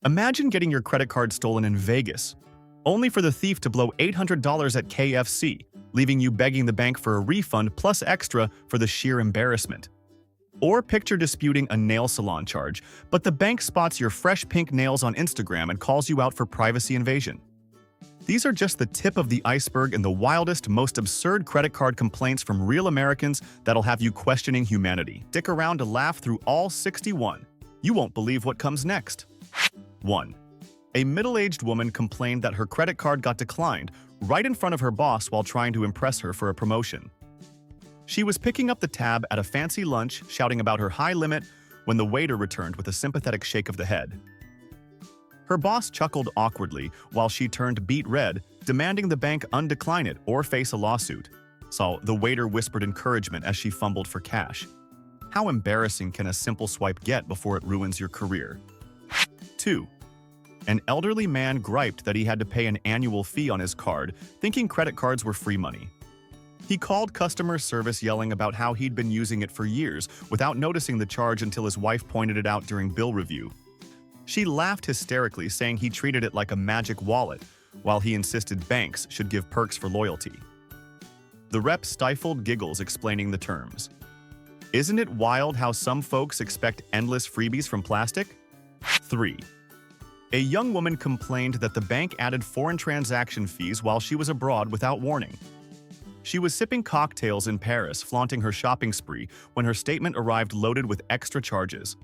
Imagine getting your credit card stolen in Vegas, only for the thief to blow $800 at KFC, leaving you begging the bank for a refund plus extra for the sheer embarrassment. Or picture disputing a nail salon charge, but the bank spots your fresh pink nails on Instagram and calls you out for privacy invasion. These are just the tip of the iceberg in the wildest, most absurd credit card complaints from real Americans that'll have you questioning humanity. Stick around to laugh through all 61. You won't believe what comes next. 1. A middle-aged woman complained that her credit card got declined right in front of her boss while trying to impress her for a promotion. She was picking up the tab at a fancy lunch, shouting about her high limit, when the waiter returned with a sympathetic shake of the head. Her boss chuckled awkwardly while she turned beet red, demanding the bank undecline it or face a lawsuit. So the waiter whispered encouragement as she fumbled for cash. How embarrassing can a simple swipe get before it ruins your career? 2. An elderly man griped that he had to pay an annual fee on his card, thinking credit cards were free money. He called customer service yelling about how he'd been using it for years without noticing the charge until his wife pointed it out during bill review. She laughed hysterically, saying he treated it like a magic wallet, while he insisted banks should give perks for loyalty. The rep stifled giggles explaining the terms. Isn't it wild how some folks expect endless freebies from plastic? 3. A young woman complained that the bank added foreign transaction fees while she was abroad without warning. She was sipping cocktails in Paris, flaunting her shopping spree, when her statement arrived loaded with extra charges.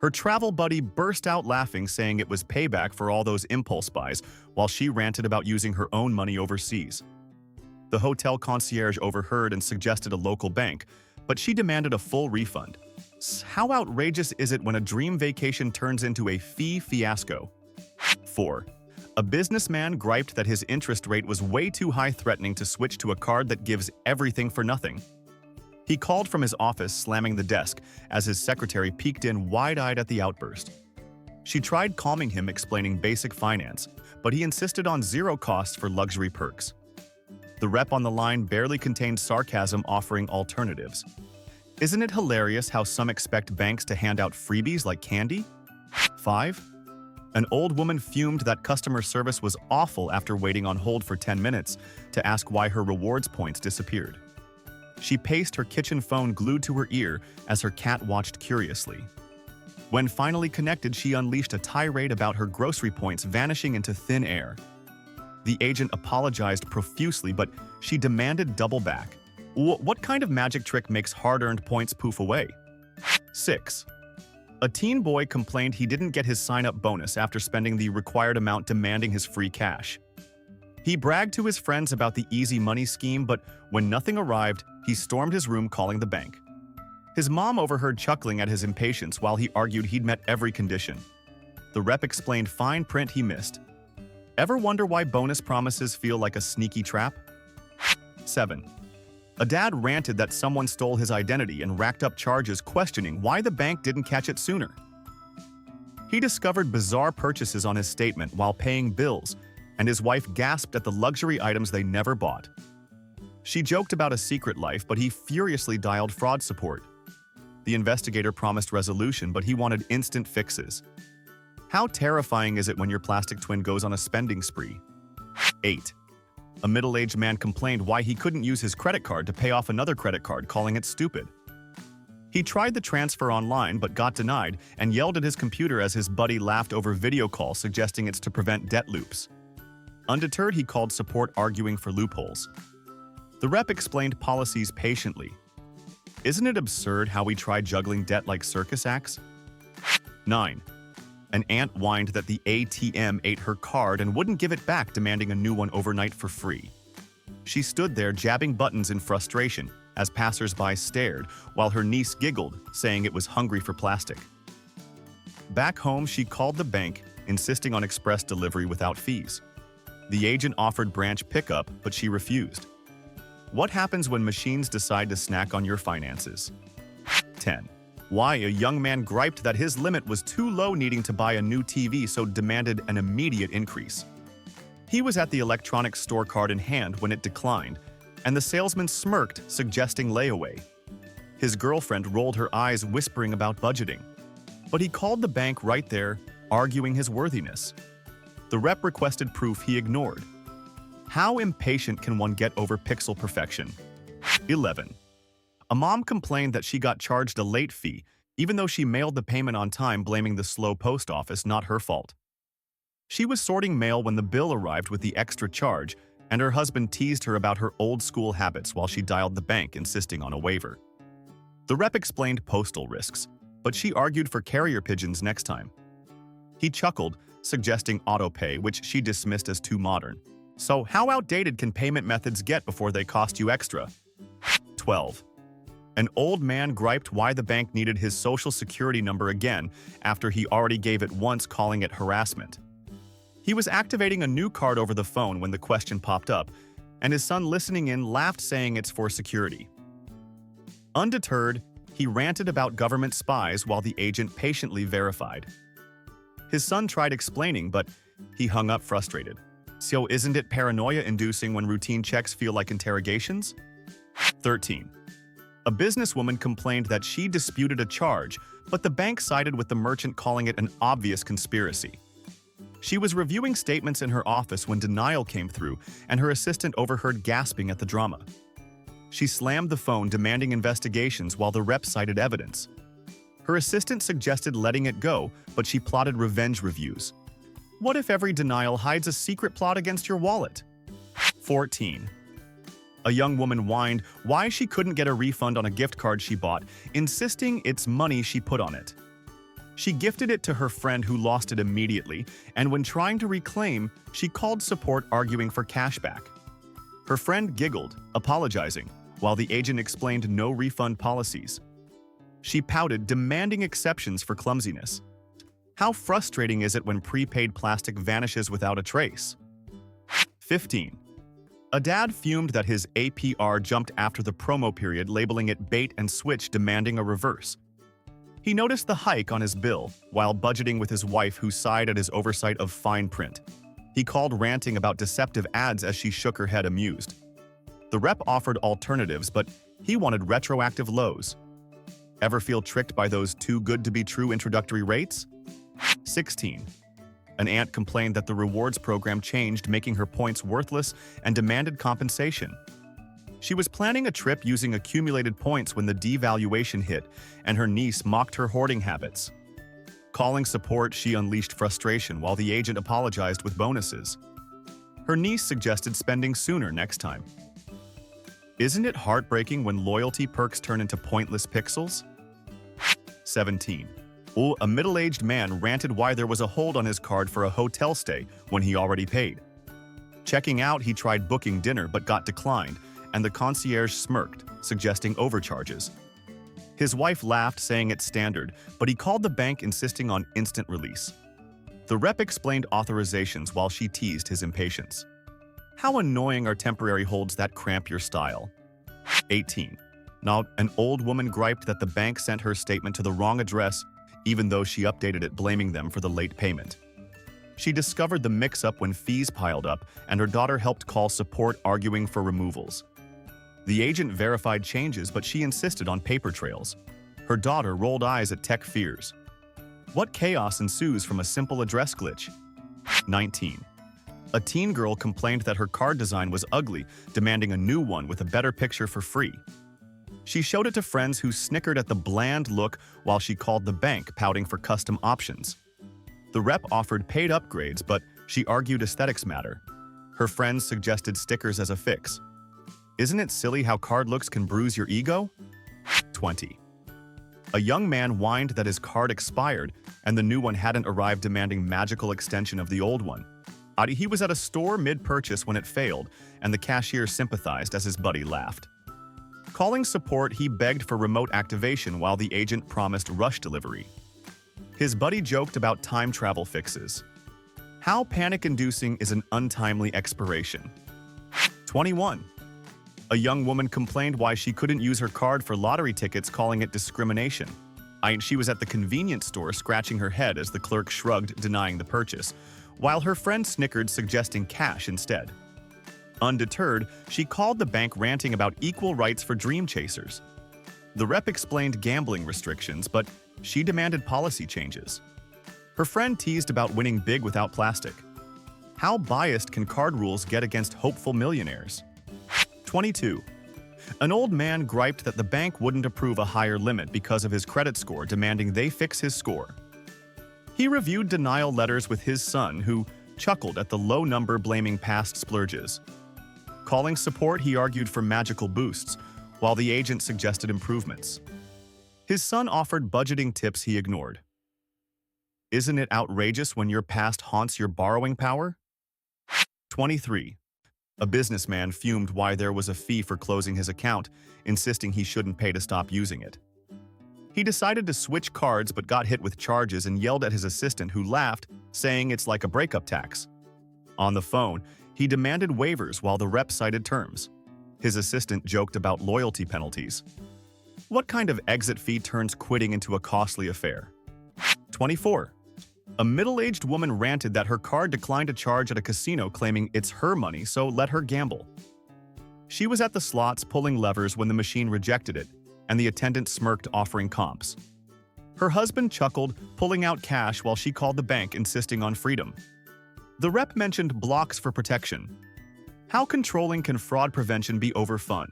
Her travel buddy burst out laughing, saying it was payback for all those impulse buys, while she ranted about using her own money overseas. The hotel concierge overheard and suggested a local bank, but she demanded a full refund. How outrageous is it when a dream vacation turns into a fee fiasco? 4. A businessman griped that his interest rate was way too high, threatening to switch to a card that gives everything for nothing. He called from his office, slamming the desk, as his secretary peeked in wide-eyed at the outburst. She tried calming him, explaining basic finance, but he insisted on zero costs for luxury perks. The rep on the line barely contained sarcasm, offering alternatives. Isn't it hilarious how some expect banks to hand out freebies like candy? 5. An old woman fumed that customer service was awful after waiting on hold for 10 minutes to ask why her rewards points disappeared. She paced her kitchen phone glued to her ear as her cat watched curiously. When finally connected, she unleashed a tirade about her grocery points vanishing into thin air. The agent apologized profusely, but she demanded double back. What kind of magic trick makes hard-earned points poof away? 6. A teen boy complained he didn't get his sign-up bonus after spending the required amount, demanding his free cash. He bragged to his friends about the easy money scheme, but when nothing arrived, he stormed his room, calling the bank. His mom overheard, chuckling at his impatience while he argued he'd met every condition. The rep explained fine print he missed. Ever wonder why bonus promises feel like a sneaky trap? 7. A dad ranted that someone stole his identity and racked up charges, questioning why the bank didn't catch it sooner. He discovered bizarre purchases on his statement while paying bills, and his wife gasped at the luxury items they never bought. She joked about a secret life, but he furiously dialed fraud support. The investigator promised resolution, but he wanted instant fixes. How terrifying is it when your plastic twin goes on a spending spree? 8. A middle-aged man complained why he couldn't use his credit card to pay off another credit card, calling it stupid. He tried the transfer online but got denied and yelled at his computer as his buddy laughed over video call, suggesting it's to prevent debt loops. Undeterred, he called support, arguing for loopholes. The rep explained policies patiently. Isn't it absurd how we try juggling debt like circus acts? 9. An aunt whined that the ATM ate her card and wouldn't give it back, demanding a new one overnight for free. She stood there jabbing buttons in frustration as passers-by stared, while her niece giggled, saying it was hungry for plastic. Back home, she called the bank, insisting on express delivery without fees. The agent offered branch pickup, but she refused. What happens when machines decide to snack on your finances? 10. Why a young man griped that his limit was too low, needing to buy a new TV, so demanded an immediate increase. He was at the electronics store, card in hand, when it declined, and the salesman smirked, suggesting layaway. His girlfriend rolled her eyes, whispering about budgeting. But he called the bank right there, arguing his worthiness. The rep requested proof he ignored. How impatient can one get over pixel perfection? 11. A mom complained that she got charged a late fee, even though she mailed the payment on time, blaming the slow post office, not her fault. She was sorting mail when the bill arrived with the extra charge, and her husband teased her about her old-school habits while she dialed the bank, insisting on a waiver. The rep explained postal risks, but she argued for carrier pigeons next time. He chuckled, suggesting autopay, which she dismissed as too modern. So how outdated can payment methods get before they cost you extra? 12. An old man griped why the bank needed his social security number again after he already gave it once, calling it harassment. He was activating a new card over the phone when the question popped up, and his son, listening in, laughed, saying it's for security. Undeterred, he ranted about government spies while the agent patiently verified. His son tried explaining, but he hung up frustrated. So isn't it paranoia-inducing when routine checks feel like interrogations? 13. A businesswoman complained that she disputed a charge, but the bank sided with the merchant, calling it an obvious conspiracy. She was reviewing statements in her office when denial came through, and her assistant overheard gasping at the drama. She slammed the phone, demanding investigations while the rep cited evidence. Her assistant suggested letting it go, but she plotted revenge reviews. What if every denial hides a secret plot against your wallet? 14. A young woman whined why she couldn't get a refund on a gift card she bought, insisting it's money she put on it. She gifted it to her friend, who lost it immediately, and when trying to reclaim, she called support, arguing for cashback. Her friend giggled, apologizing, while the agent explained no refund policies. She pouted, demanding exceptions for clumsiness. How frustrating is it when prepaid plastic vanishes without a trace? 15. A dad fumed that his APR jumped after the promo period, labeling it bait and switch, demanding a reverse. He noticed the hike on his bill while budgeting with his wife, who sighed at his oversight of fine print. He called, ranting about deceptive ads as she shook her head, amused. The rep offered alternatives, but he wanted retroactive lows. Ever feel tricked by those too-good-to-be-true introductory rates? 16. An aunt complained that the rewards program changed, making her points worthless, and demanded compensation. She was planning a trip using accumulated points when the devaluation hit, and her niece mocked her hoarding habits. Calling support, she unleashed frustration while the agent apologized with bonuses. Her niece suggested spending sooner next time. Isn't it heartbreaking when loyalty perks turn into pointless pixels? 17. A middle-aged man ranted why there was a hold on his card for a hotel stay when he already paid. Checking out, he tried booking dinner but got declined, and the concierge smirked, suggesting overcharges. His wife laughed, saying it's standard, but he called the bank, insisting on instant release. The rep explained authorizations while she teased his impatience. How annoying are temporary holds that cramp your style? 18. Now, an old woman griped that the bank sent her statement to the wrong address, even though she updated it, blaming them for the late payment. She discovered the mix-up when fees piled up, and her daughter helped call support, arguing for removals. The agent verified changes, but she insisted on paper trails. Her daughter rolled eyes at tech fears. What chaos ensues from a simple address glitch? 19. A teen girl complained that her card design was ugly, demanding a new one with a better picture for free. She showed it to friends, who snickered at the bland look while she called the bank, pouting for custom options. The rep offered paid upgrades, but she argued aesthetics matter. Her friends suggested stickers as a fix. Isn't it silly how card looks can bruise your ego? 20. A young man whined that his card expired and the new one hadn't arrived, demanding magical extension of the old one. He was at a store mid-purchase when it failed, and the cashier sympathized as his buddy laughed. Calling support, he begged for remote activation while the agent promised rush delivery. His buddy joked about time travel fixes. How panic-inducing is an untimely expiration? 21. A young woman complained why she couldn't use her card for lottery tickets, calling it discrimination. She was at the convenience store scratching her head as the clerk shrugged, denying the purchase, while her friend snickered, suggesting cash instead. Undeterred, she called the bank, ranting about equal rights for dream chasers. The rep explained gambling restrictions, but she demanded policy changes. Her friend teased about winning big without plastic. How biased can card rules get against hopeful millionaires? 22. An old man griped that the bank wouldn't approve a higher limit because of his credit score, demanding they fix his score. He reviewed denial letters with his son, who chuckled at the low number, blaming past splurges. Calling support, he argued for magical boosts, while the agent suggested improvements. His son offered budgeting tips he ignored. Isn't it outrageous when your past haunts your borrowing power? 23. A businessman fumed why there was a fee for closing his account, insisting he shouldn't pay to stop using it. He decided to switch cards but got hit with charges and yelled at his assistant, who laughed, saying it's like a breakup tax. On the phone, he demanded waivers while the rep cited terms. His assistant joked about loyalty penalties. What kind of exit fee turns quitting into a costly affair? 24. A middle-aged woman ranted that her card declined a charge at a casino, claiming it's her money, so let her gamble. She was at the slots pulling levers when the machine rejected it, and the attendant smirked, offering comps. Her husband chuckled, pulling out cash while she called the bank, insisting on freedom. The rep mentioned blocks for protection. How controlling can fraud prevention be over fun?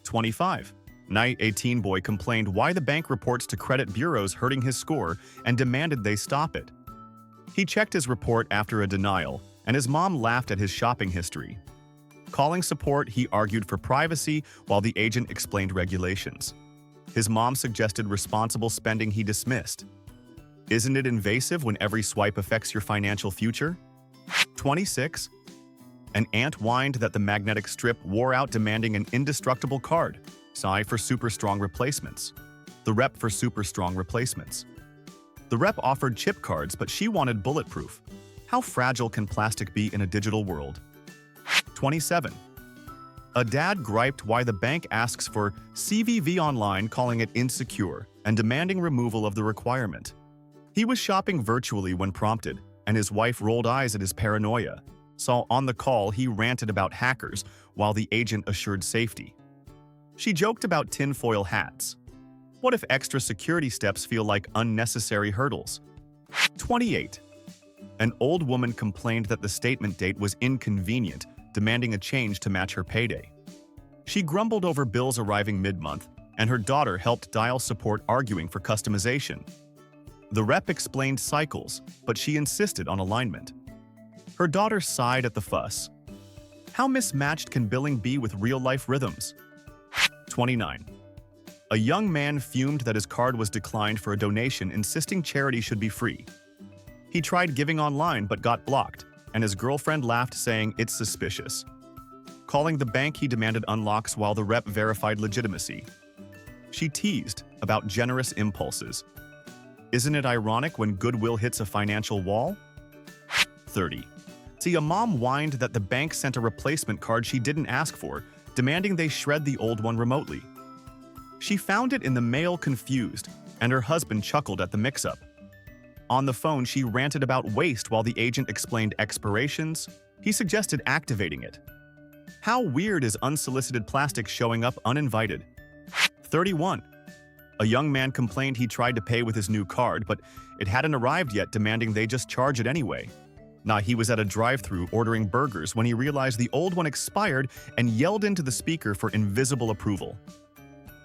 25. Night, a teen boy complained why the bank reports to credit bureaus hurting his score and demanded they stop it. He checked his report after a denial, and his mom laughed at his shopping history. Calling support, he argued for privacy while the agent explained regulations. His mom suggested responsible spending he dismissed. Isn't it invasive when every swipe affects your financial future? 26. An aunt whined that the magnetic strip wore out, demanding an indestructible card. Sighed for super strong replacements. The rep for super strong replacements. The rep offered chip cards, but she wanted bulletproof. How fragile can plastic be in a digital world? 27. A dad griped why the bank asks for CVV online, calling it insecure, and demanding removal of the requirement. He was shopping virtually when prompted, and his wife rolled eyes at his paranoia. So on the call, he ranted about hackers while the agent assured safety. She joked about tinfoil hats. What if extra security steps feel like unnecessary hurdles? 28. An old woman complained that the statement date was inconvenient, demanding a change to match her payday. She grumbled over bills arriving mid-month, and her daughter helped dial support, arguing for customization. The rep explained cycles, but she insisted on alignment. Her daughter sighed at the fuss. How mismatched can billing be with real-life rhythms? 29. A young man fumed that his card was declined for a donation, insisting charity should be free. He tried giving online but got blocked, and his girlfriend laughed, saying it's suspicious. Calling the bank, he demanded unlocks while the rep verified legitimacy. She teased about generous impulses. Isn't it ironic when goodwill hits a financial wall? 30. See, a mom whined that the bank sent a replacement card she didn't ask for, demanding they shred the old one remotely. She found it in the mail, confused, and her husband chuckled at the mix-up. On the phone, she ranted about waste while the agent explained expirations. He suggested activating it. How weird is unsolicited plastic showing up uninvited? 31. A young man complained he tried to pay with his new card, but it hadn't arrived yet, demanding they just charge it anyway. He was at a drive-thru ordering burgers when he realized the old one expired and yelled into the speaker for invisible approval.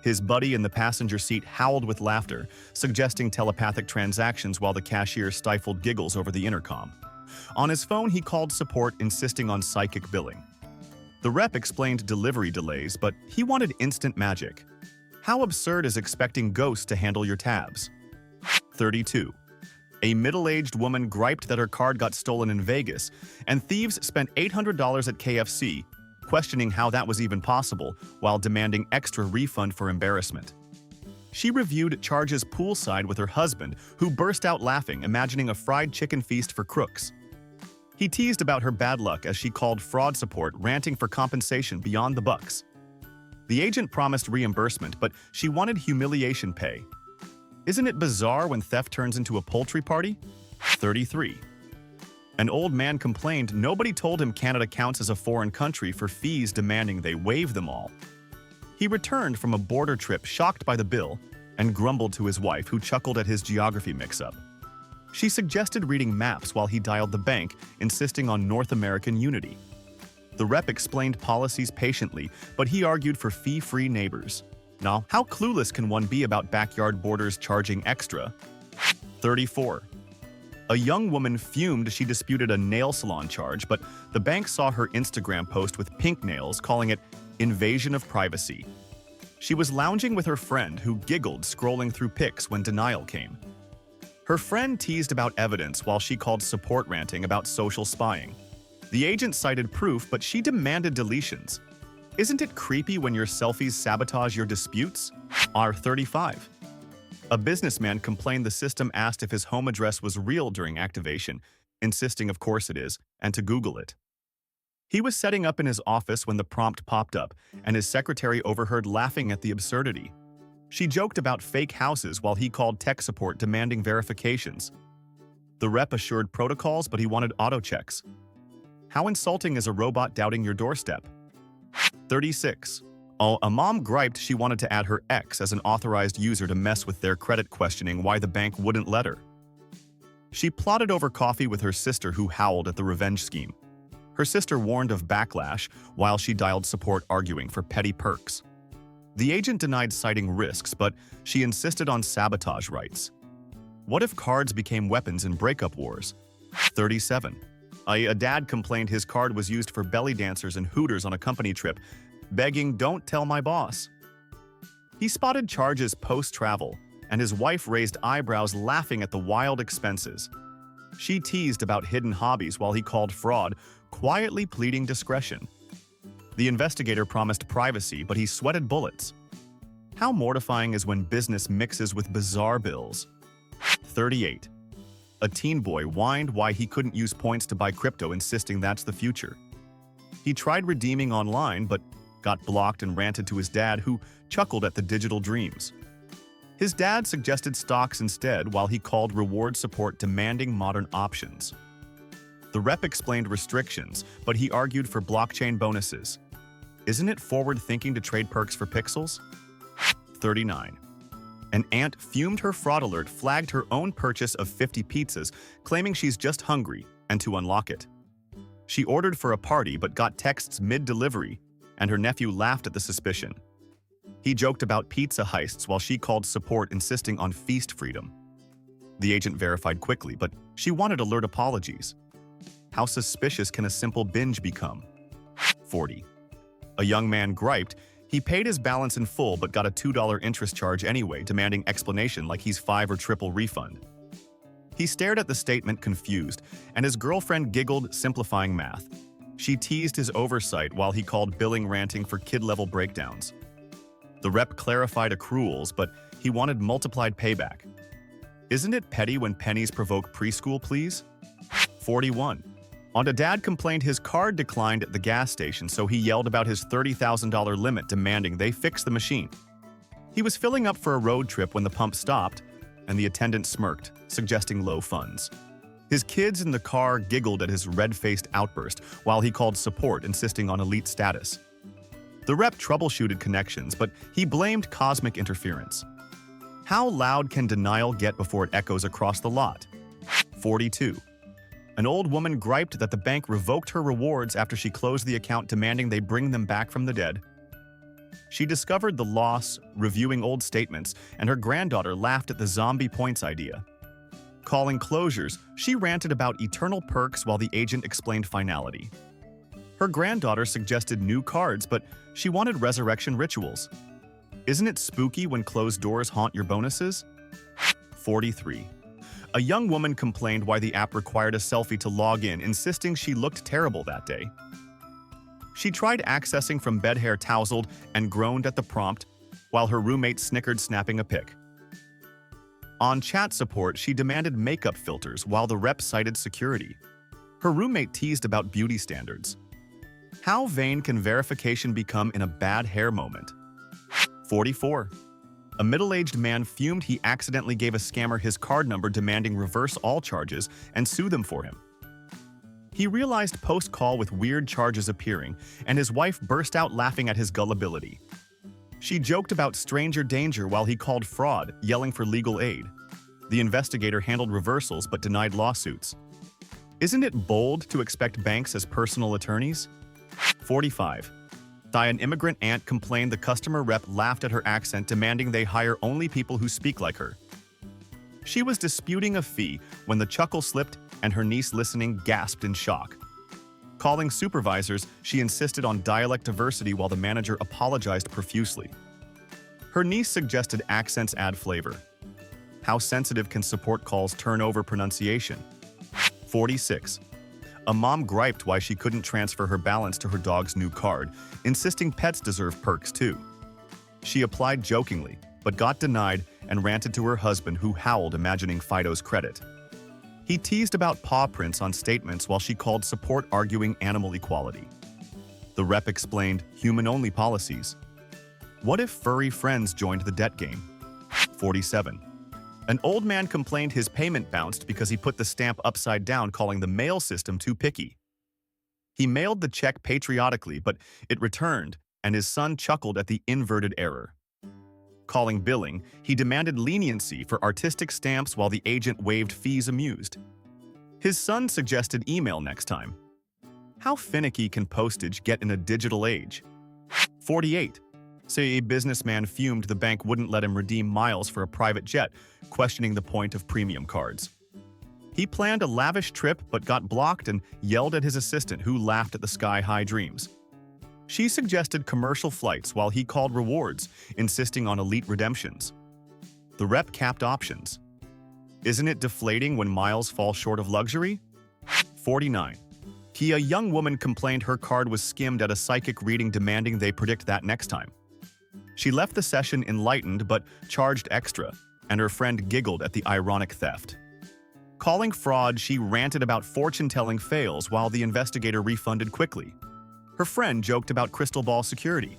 His buddy in the passenger seat howled with laughter, suggesting telepathic transactions while the cashier stifled giggles over the intercom. On his phone, he called support, insisting on psychic billing. The rep explained delivery delays, but he wanted instant magic. How absurd is expecting ghosts to handle your tabs? 32. A middle-aged woman griped that her card got stolen in Vegas, and thieves spent $800 at KFC, questioning how that was even possible, while demanding extra refund for embarrassment. She reviewed charges poolside with her husband, who burst out laughing, imagining a fried chicken feast for crooks. He teased about her bad luck as she called fraud support, ranting for compensation beyond the bucks. The agent promised reimbursement, but she wanted humiliation pay. Isn't it bizarre when theft turns into a poultry party? 33. An old man complained nobody told him Canada counts as a foreign country for fees, demanding they waive them all. He returned from a border trip shocked by the bill and grumbled to his wife, who chuckled at his geography mix-up. She suggested reading maps while he dialed the bank, insisting on North American unity. The rep explained policies patiently, but he argued for fee-free neighbors. Now, how clueless can one be about backyard borders charging extra? 34. A young woman fumed she disputed a nail salon charge, but the bank saw her Instagram post with pink nails, calling it invasion of privacy. She was lounging with her friend, who giggled scrolling through pics when denial came. Her friend teased about evidence while she called support ranting about social spying. The agent cited proof, but she demanded deletions. Isn't it creepy when your selfies sabotage your disputes? R35. A businessman complained the system asked if his home address was real during activation, insisting of course it is, and to Google it. He was setting up in his office when the prompt popped up, and his secretary overheard laughing at the absurdity. She joked about fake houses while he called tech support demanding verifications. The rep assured protocols, but he wanted auto-checks. How insulting is a robot doubting your doorstep? 36. A mom griped she wanted to add her ex as an authorized user to mess with their credit, questioning why the bank wouldn't let her. She plotted over coffee with her sister, who howled at the revenge scheme. Her sister warned of backlash while she dialed support, arguing for petty perks. The agent denied citing risks, but she insisted on sabotage rights. What if cards became weapons in breakup wars? 37. A dad complained his card was used for belly dancers and Hooters on a company trip, begging, "Don't tell my boss." He spotted charges post-travel, and his wife raised eyebrows, laughing at the wild expenses. She teased about hidden hobbies while he called fraud, quietly pleading discretion. The investigator promised privacy, but he sweated bullets. How mortifying is when business mixes with bizarre bills? 38. A teen boy whined why he couldn't use points to buy crypto, insisting that's the future. He tried redeeming online, but got blocked and ranted to his dad, who chuckled at the digital dreams. His dad suggested stocks instead, while he called reward support demanding modern options. The rep explained restrictions, but he argued for blockchain bonuses. Isn't it forward-thinking to trade perks for pixels? 39. An aunt fumed her fraud alert flagged her own purchase of 50 pizzas, claiming she's just hungry and to unlock it. She ordered for a party but got texts mid-delivery, and her nephew laughed at the suspicion. He joked about pizza heists while she called support, insisting on feast freedom. The agent verified quickly, but she wanted alert apologies. How suspicious can a simple binge become? 40. A young man griped he paid his balance in full but got a $2 interest charge anyway, demanding explanation like he's 5 or triple refund. He stared at the statement, confused, and his girlfriend giggled, simplifying math. She teased his oversight while he called billing ranting for kid-level breakdowns. The rep clarified accruals, but he wanted multiplied payback. Isn't it petty when pennies provoke preschool pleas? 41. A dad complained his card declined at the gas station, so he yelled about his $30,000 limit, demanding they fix the machine. He was filling up for a road trip when the pump stopped, and the attendant smirked, suggesting low funds. His kids in the car giggled at his red-faced outburst while he called support, insisting on elite status. The rep troubleshooted connections, but he blamed cosmic interference. How loud can denial get before it echoes across the lot? 42. An old woman griped that the bank revoked her rewards after she closed the account, demanding they bring them back from the dead. She discovered the loss, reviewing old statements, and her granddaughter laughed at the zombie points idea. Calling closures, she ranted about eternal perks while the agent explained finality. Her granddaughter suggested new cards, but she wanted resurrection rituals. Isn't it spooky when closed doors haunt your bonuses? 43. A young woman complained why the app required a selfie to log in, insisting she looked terrible that day. She tried accessing from bed, hair tousled, and groaned at the prompt, while her roommate snickered, snapping a pic. On chat support, she demanded makeup filters while the rep cited security. Her roommate teased about beauty standards. How vain can verification become in a bad hair moment? 44. A middle-aged man fumed he accidentally gave a scammer his card number, demanding reverse all charges and sue them for him. He realized post-call with weird charges appearing, and his wife burst out laughing at his gullibility. She joked about stranger danger while he called fraud, yelling for legal aid. The investigator handled reversals but denied lawsuits. Isn't it bold to expect banks as personal attorneys? 45. An immigrant aunt complained the customer rep laughed at her accent, demanding they hire only people who speak like her. She was disputing a fee when the chuckle slipped and her niece listening gasped in shock. Calling supervisors, she insisted on dialect diversity while the manager apologized profusely. Her niece suggested accents add flavor. How sensitive can support calls turn over pronunciation? 46. A mom griped why she couldn't transfer her balance to her dog's new card, insisting pets deserve perks too. She applied jokingly, but got denied and ranted to her husband, who howled imagining Fido's credit. He teased about paw prints on statements while she called support arguing animal equality. The rep explained human-only policies. What if furry friends joined the debt game? 47. An old man complained his payment bounced because he put the stamp upside down, calling the mail system too picky. He mailed the check patriotically, but it returned, and his son chuckled at the inverted error. Calling billing, he demanded leniency for artistic stamps while the agent waived fees, amused. His son suggested email next time. How finicky can postage get in a digital age? 48. Say a businessman fumed the bank wouldn't let him redeem miles for a private jet, questioning the point of premium cards. He planned a lavish trip but got blocked and yelled at his assistant, who laughed at the sky-high dreams. She suggested commercial flights while he called rewards, insisting on elite redemptions. The rep capped options. Isn't it deflating when miles fall short of luxury? 49. A young woman complained her card was skimmed at a psychic reading, demanding they predict that next time. She left the session enlightened but charged extra, and her friend giggled at the ironic theft. Calling fraud, she ranted about fortune-telling fails while the investigator refunded quickly. Her friend joked about crystal ball security.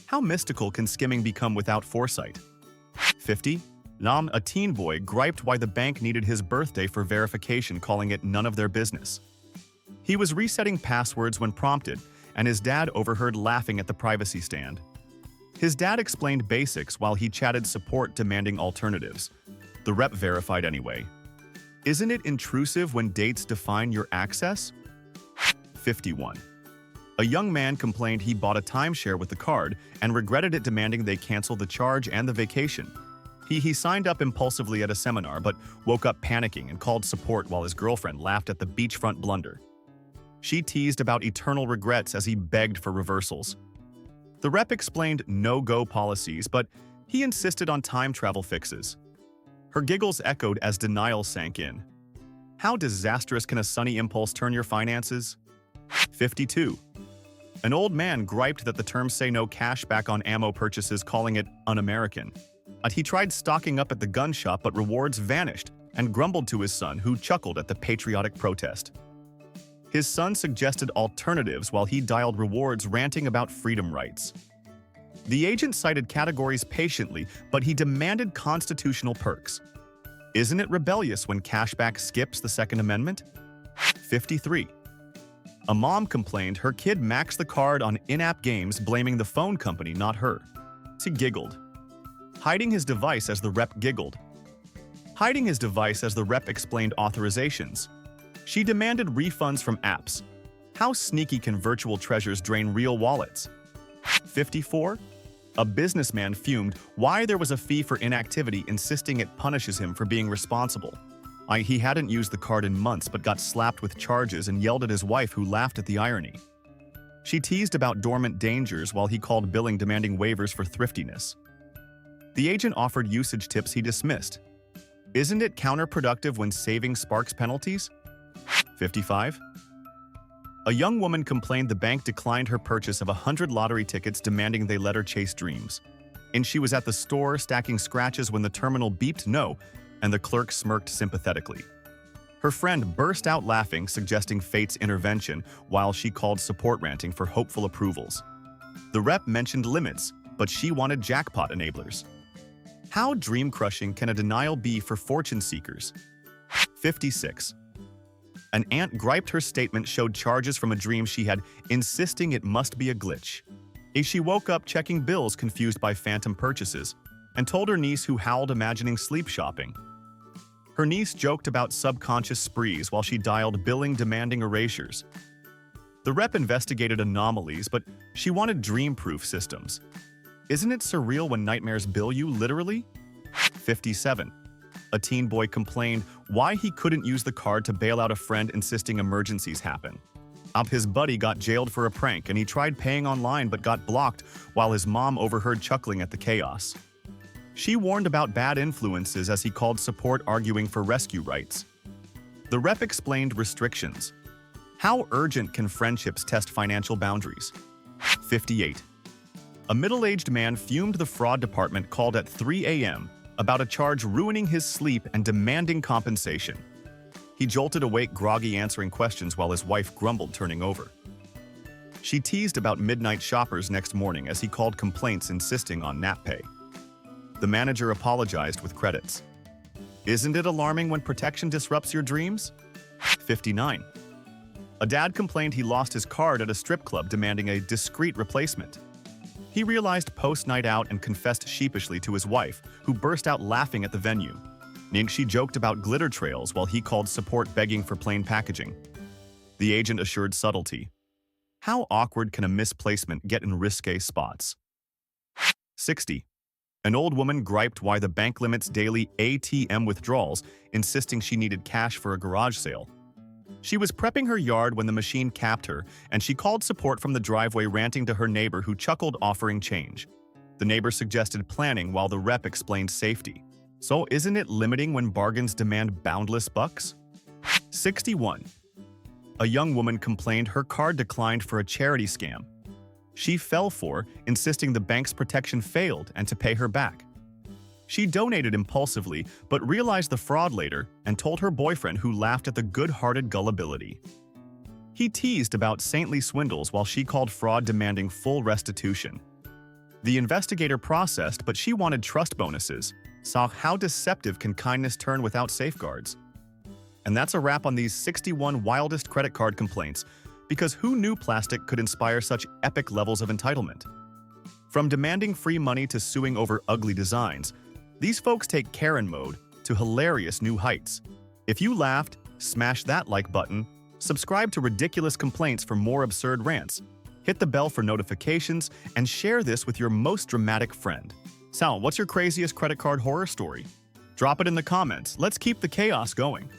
How mystical can skimming become without foresight? 50. A teen boy griped why the bank needed his birthday for verification, calling it none of their business. He was resetting passwords when prompted, and his dad overheard laughing at the privacy stand. His dad explained basics while he chatted support, demanding alternatives. The rep verified anyway. Isn't it intrusive when dates define your access? 51. A young man complained he bought a timeshare with the card and regretted it, demanding they cancel the charge and the vacation. He signed up impulsively at a seminar but woke up panicking and called support while his girlfriend laughed at the beachfront blunder. She teased about eternal regrets as he begged for reversals. The rep explained no-go policies, but he insisted on time travel fixes. Her giggles echoed as denial sank in. How disastrous can a sunny impulse turn your finances? 52. An old man griped that the term "say no cash back on ammo purchases," calling it un-American. He tried stocking up at the gun shop, but rewards vanished, and grumbled to his son, who chuckled at the patriotic protest. His son suggested alternatives while he dialed rewards, ranting about freedom rights. The agent cited categories patiently, but he demanded constitutional perks. Isn't it rebellious when cashback skips the Second Amendment? 53. A mom complained her kid maxed the card on in-app games, blaming the phone company, not her. He giggled. Hiding his device as the rep giggled. Hiding his device as the rep explained authorizations. She demanded refunds from apps. How sneaky can virtual treasures drain real wallets? 54. A businessman fumed why there was a fee for inactivity, insisting it punishes him for being responsible. He hadn't used the card in months but got slapped with charges and yelled at his wife, who laughed at the irony. She teased about dormant dangers while he called billing, demanding waivers for thriftiness. The agent offered usage tips he dismissed. Isn't it counterproductive when saving sparks penalties? 55. A young woman complained the bank declined her purchase of 100 lottery tickets, demanding they let her chase dreams. And she was at the store stacking scratches when the terminal beeped no, and the clerk smirked sympathetically. Her friend burst out laughing, suggesting fate's intervention, while she called support, ranting for hopeful approvals. The rep mentioned limits, but she wanted jackpot enablers. How dream-crushing can a denial be for fortune seekers? 56. An aunt griped her statement showed charges from a dream she had, insisting it must be a glitch. She woke up checking bills, confused by phantom purchases, and told her niece, who howled imagining sleep shopping. Her niece joked about subconscious sprees while she dialed billing demanding erasures. The rep investigated anomalies, but she wanted dream-proof systems. Isn't it surreal when nightmares bill you literally? 57. A teen boy complained why he couldn't use the card to bail out a friend, insisting emergencies happen. His buddy got jailed for a prank and he tried paying online but got blocked while his mom overheard chuckling at the chaos. She warned about bad influences as he called support, arguing for rescue rights. The rep explained restrictions. How urgent can friendships test financial boundaries? 58. A middle-aged man fumed the fraud department called at 3 a.m. about a charge ruining his sleep and demanding compensation. He jolted awake, groggy, answering questions while his wife grumbled, turning over. She teased about midnight shoppers next morning as he called complaints, insisting on nap pay. The manager apologized with credits. Isn't it alarming when protection disrupts your dreams? 59. A dad complained he lost his card at a strip club, demanding a discreet replacement. He realized post-night out and confessed sheepishly to his wife, who burst out laughing at the venue. She joked about glitter trails while he called support, begging for plain packaging. The agent assured subtlety. How awkward can a misplacement get in risque spots? 60. An old woman griped why the bank limits daily ATM withdrawals, insisting she needed cash for a garage sale. She was prepping her yard when the machine capped her, and she called support from the driveway, ranting to her neighbor, who chuckled, offering change. The neighbor suggested planning while the rep explained safety. So isn't it limiting when bargains demand boundless bucks? 61. A young woman complained her card declined for a charity scam. She fell for, insisting the bank's protection failed and to pay her back. She donated impulsively, but realized the fraud later and told her boyfriend, who laughed at the good-hearted gullibility. He teased about saintly swindles while she called fraud, demanding full restitution. The investigator processed, but she wanted trust bonuses. Saw how deceptive can kindness turn without safeguards. And that's a wrap on these 61 wildest credit card complaints, because who knew plastic could inspire such epic levels of entitlement? From demanding free money to suing over ugly designs, these folks take Karen mode to hilarious new heights. If you laughed, smash that like button, subscribe to Ridiculous Complaints for more absurd rants, hit the bell for notifications, and share this with your most dramatic friend. Sal, what's your craziest credit card horror story? Drop it in the comments. Let's keep the chaos going.